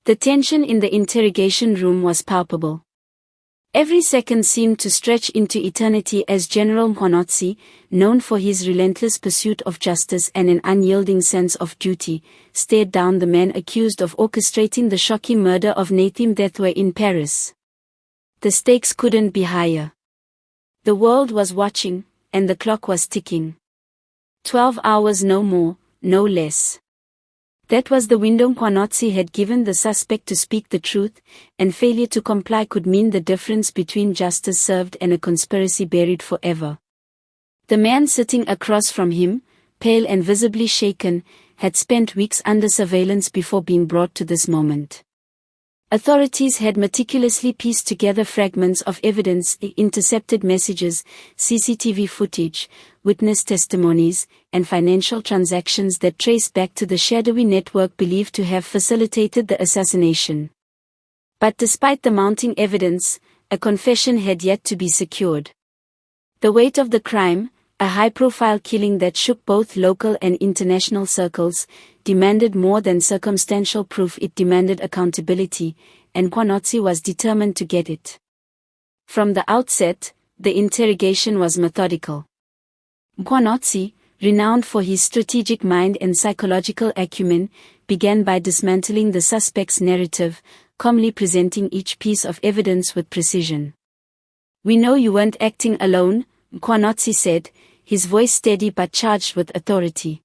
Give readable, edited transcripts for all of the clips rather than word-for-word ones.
The tension in the interrogation room was palpable. Every second seemed to stretch into eternity as General Mkhwanazi, known for his relentless pursuit of justice and an unyielding sense of duty, stared down the man accused of orchestrating the shocking murder of Nathi Mthethwa in Paris. The stakes couldn't be higher. The world was watching, and the clock was ticking. 12 hours, no more, no less. That was the window Mkhwanazi had given the suspect to speak the truth, and failure to comply could mean the difference between justice served and a conspiracy buried forever. The man sitting across from him, pale and visibly shaken, had spent weeks under surveillance before being brought to this moment. Authorities had meticulously pieced together fragments of evidence, intercepted messages, CCTV footage, witness testimonies, and financial transactions that traced back to the shadowy network believed to have facilitated the assassination. But despite the mounting evidence, a confession had yet to be secured. The weight of the crime, a high-profile killing that shook both local and international circles, demanded more than circumstantial proof. It demanded accountability, and Mkhwanazi was determined to get it. From the outset, the interrogation was methodical. Mkhwanazi, renowned for his strategic mind and psychological acumen, began by dismantling the suspect's narrative, calmly presenting each piece of evidence with precision. "We know you weren't acting alone," Mkhwanazi said, his voice steady but charged with authority.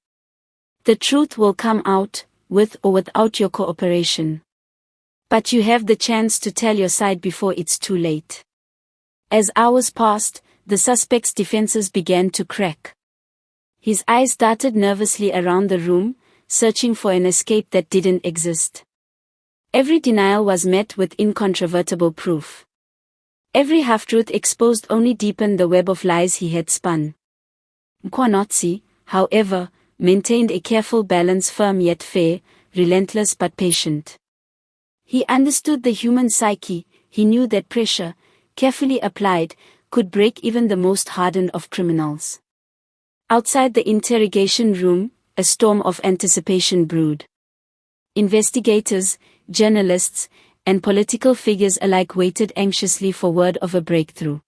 "The truth will come out, with or without your cooperation. But you have the chance to tell your side before it's too late." As hours passed, the suspect's defenses began to crack. His eyes darted nervously around the room, searching for an escape that didn't exist. Every denial was met with incontrovertible proof. Every half-truth exposed only deepened the web of lies he had spun. Mkhwanazi, however, maintained a careful balance, firm yet fair, relentless but patient. He understood the human psyche. He knew that pressure, carefully applied, could break even the most hardened of criminals. Outside the interrogation room, a storm of anticipation brewed. Investigators, journalists, and political figures alike waited anxiously for word of a breakthrough.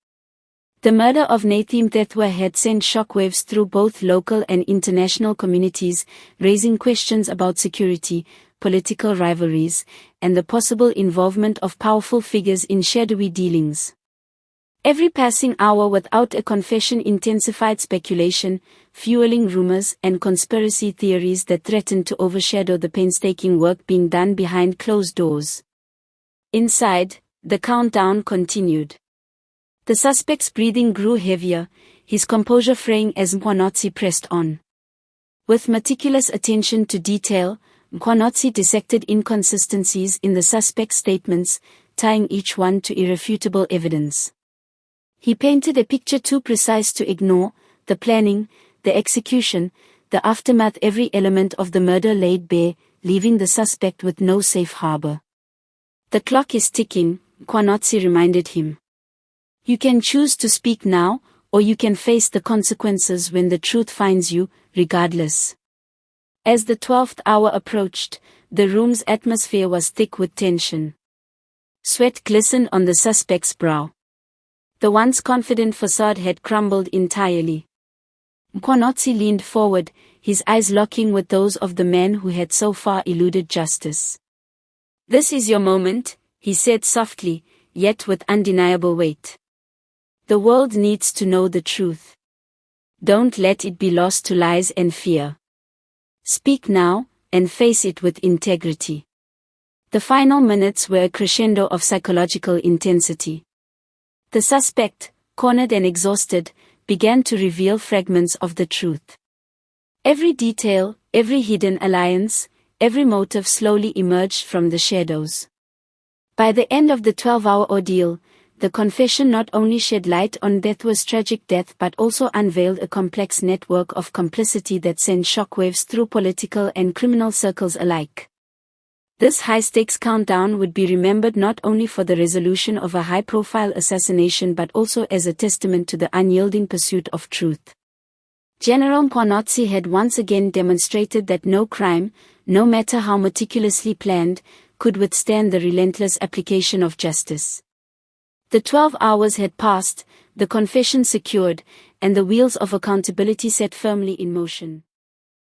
The murder of Nathi Mthethwa had sent shockwaves through both local and international communities, raising questions about security, political rivalries, and the possible involvement of powerful figures in shadowy dealings. Every passing hour without a confession intensified speculation, fueling rumors and conspiracy theories that threatened to overshadow the painstaking work being done behind closed doors. Inside, the countdown continued. The suspect's breathing grew heavier, his composure fraying as Mkhwanazi pressed on. With meticulous attention to detail, Mkhwanazi dissected inconsistencies in the suspect's statements, tying each one to irrefutable evidence. He painted a picture too precise to ignore: the planning, the execution, the aftermath. Every element of the murder laid bare, leaving the suspect with no safe harbor. "The clock is ticking," Mkhwanazi reminded him. "You can choose to speak now, or you can face the consequences when the truth finds you, regardless." As the 12th hour approached, the room's atmosphere was thick with tension. Sweat glistened on the suspect's brow. The once confident facade had crumbled entirely. Mkhwanazi leaned forward, his eyes locking with those of the man who had so far eluded justice. "This is your moment," he said softly, yet with undeniable weight. "The world needs to know the truth. Don't let it be lost to lies and fear. Speak now, and face it with integrity." The final minutes were a crescendo of psychological intensity. The suspect, cornered and exhausted, began to reveal fragments of the truth. Every detail, every hidden alliance, every motive slowly emerged from the shadows. By the end of the 12-hour ordeal, the confession not only shed light on Mthethwa's tragic death but also unveiled a complex network of complicity that sent shockwaves through political and criminal circles alike. This high-stakes countdown would be remembered not only for the resolution of a high-profile assassination but also as a testament to the unyielding pursuit of truth. General Mkhwanazi had once again demonstrated that no crime, no matter how meticulously planned, could withstand the relentless application of justice. The 12 hours had passed, the confession secured, and the wheels of accountability set firmly in motion.